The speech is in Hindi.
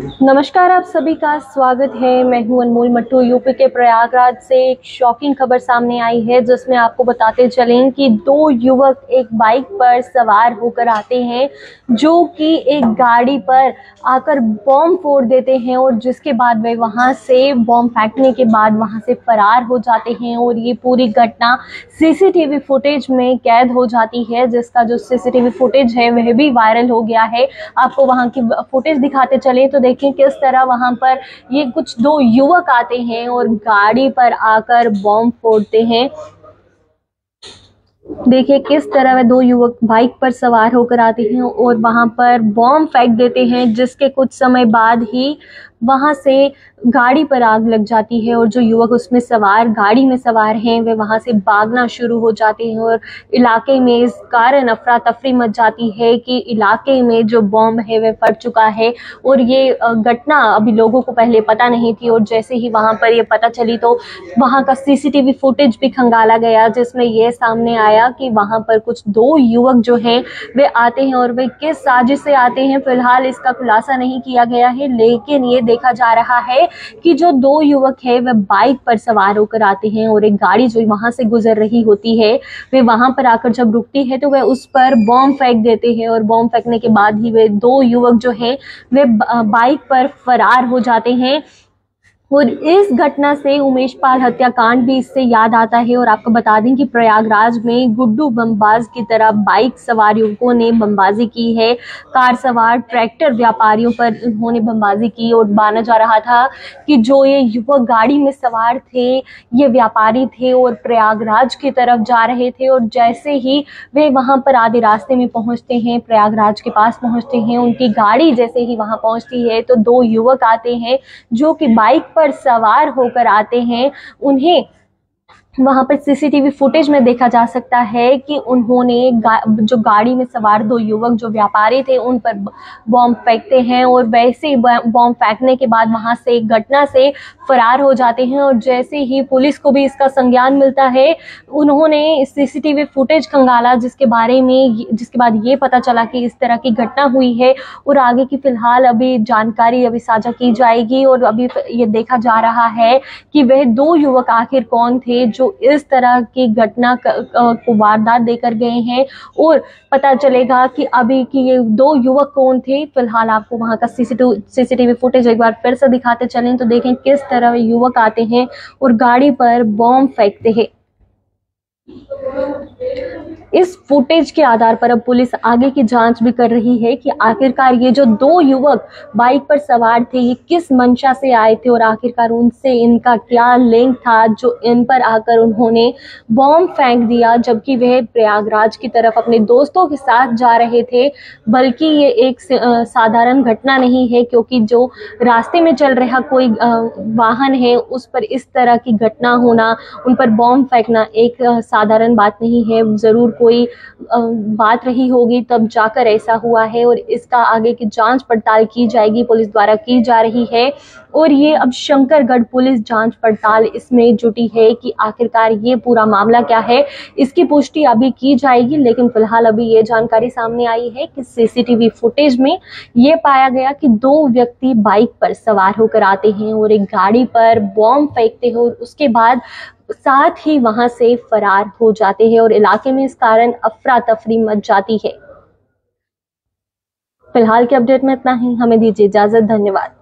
नमस्कार, आप सभी का स्वागत है। मैं हूं अनमोल मट्टू। यूपी के प्रयागराज से एक शॉकिंग खबर सामने आई है, जिसमें आपको बताते चलें कि दो युवक एक बाइक पर सवार होकर आते हैं, जो कि एक गाड़ी पर आकर बॉम्ब फोड़ देते हैं और जिसके बाद वे वहां से बॉम्ब फेंकने के बाद वहां से फरार हो जाते हैं। और ये पूरी घटना सीसीटीवी फुटेज में कैद हो जाती है, जिसका जो सीसीटीवी फुटेज है वह भी वायरल हो गया है। आपको वहां की फुटेज दिखाते चले तो देखिए किस तरह वहां पर ये कुछ दो युवक आते हैं और गाड़ी पर आकर बॉम्ब फोड़ते हैं। देखिए किस तरह वे दो युवक बाइक पर सवार होकर आते हैं और वहां पर बॉम्ब फेंक देते हैं, जिसके कुछ समय बाद ही वहां से गाड़ी पर आग लग जाती है और जो युवक उसमें सवार गाड़ी में सवार हैं वे वहां से भागना शुरू हो जाते हैं और इलाके में इस कारण अफरा तफरी मच जाती है कि इलाके में जो बॉम्ब है वह फट चुका है। और ये घटना अभी लोगों को पहले पता नहीं थी और जैसे ही वहां पर ये पता चली तो वहां का सीसीटीवी फुटेज भी खंगाला गया, जिसमें यह सामने आया कि वहां पर कुछ दो युवक जो हैं वे आते हैं और वे किस साजिश से आते हैं फिलहाल इसका खुलासा नहीं किया गया है। लेकिन ये देखा जा रहा है कि जो दो युवक है वे बाइक पर सवार होकर आते हैं और एक गाड़ी जो वहां से गुजर रही होती है वे वहां पर आकर जब रुकती है तो वे उस पर बॉम्ब फेंक देते हैं और बॉम्ब फेंकने के बाद ही वे दो युवक जो हैं वे बाइक पर फरार हो जाते हैं। और इस घटना से उमेश पाल हत्याकांड भी इससे याद आता है। और आपको बता दें कि प्रयागराज में गुड्डू बमबाज की तरह बाइक सवार युवकों ने बमबाजी की है। कार सवार ट्रैक्टर व्यापारियों पर उन्होंने बमबाजी की और माना जा रहा था कि जो ये युवक गाड़ी में सवार थे ये व्यापारी थे और प्रयागराज की तरफ जा रहे थे। और जैसे ही वे वहां पर आधे रास्ते में पहुंचते हैं, प्रयागराज के पास पहुंचते हैं, उनकी गाड़ी जैसे ही वहां पहुंचती है तो दो युवक आते हैं जो कि बाइक पर सवार होकर आते हैं। उन्हें वहां पर सीसीटीवी फुटेज में देखा जा सकता है कि उन्होंने जो गाड़ी में सवार दो युवक जो व्यापारी थे उन पर बॉम्ब फेंकते हैं और वैसे ही बॉम्ब फेंकने के बाद वहां से घटना से फरार हो जाते हैं। और जैसे ही पुलिस को भी इसका संज्ञान मिलता है उन्होंने सीसीटीवी फुटेज खंगाला, जिसके बाद ये पता चला कि इस तरह की घटना हुई है। और आगे की फिलहाल अभी जानकारी अभी साझा की जाएगी और अभी ये देखा जा रहा है कि वह दो युवक आखिर कौन थे जो इस तरह की घटना को वारदात देकर गए हैं और पता चलेगा कि अभी कि ये दो युवक कौन थे। फिलहाल आपको वहां का सीसीटीवी फुटेज एक बार फिर से दिखाते चलें तो देखें किस तरह युवक आते हैं और गाड़ी पर बॉम्ब फेंकते हैं। इस फुटेज के आधार पर अब पुलिस आगे की जांच भी कर रही है कि आखिरकार ये जो दो युवक बाइक पर सवार थे ये किस मंशा से आए थे और आखिरकार उनसे इनका क्या लिंक था जो इन पर आकर उन्होंने बॉम्ब फेंक दिया, जबकि वह प्रयागराज की तरफ अपने दोस्तों के साथ जा रहे थे। बल्कि ये एक साधारण घटना नहीं है, क्योंकि जो रास्ते में चल रहा कोई वाहन है उस पर इस तरह की घटना होना, उन पर बॉम्ब फेंकना एक साधारण बात नहीं है। जरूर कोई बात रही होगी तब जाकर ऐसा हुआ है और इसका आगे की जांच पड़ताल की जाएगी, पुलिस द्वारा की जा रही है। और ये अब शंकरगढ़ पुलिस जांच पड़ताल इसमें जुटी है कि आखिरकार ये पूरा मामला क्या है, इसकी पुष्टि अभी की जाएगी। लेकिन फिलहाल अभी ये जानकारी सामने आई है कि सीसीटीवी फुटेज में ये पाया गया कि दो व्यक्ति बाइक पर सवार होकर आते हैं और एक गाड़ी पर बॉम्ब फेंकते हैं और उसके बाद साथ ही वहां से फरार हो जाते हैं और इलाके में इस कारण अफरा तफरी मच जाती है। फिलहाल के अपडेट में इतना ही, हमें दीजिए इजाजत। धन्यवाद।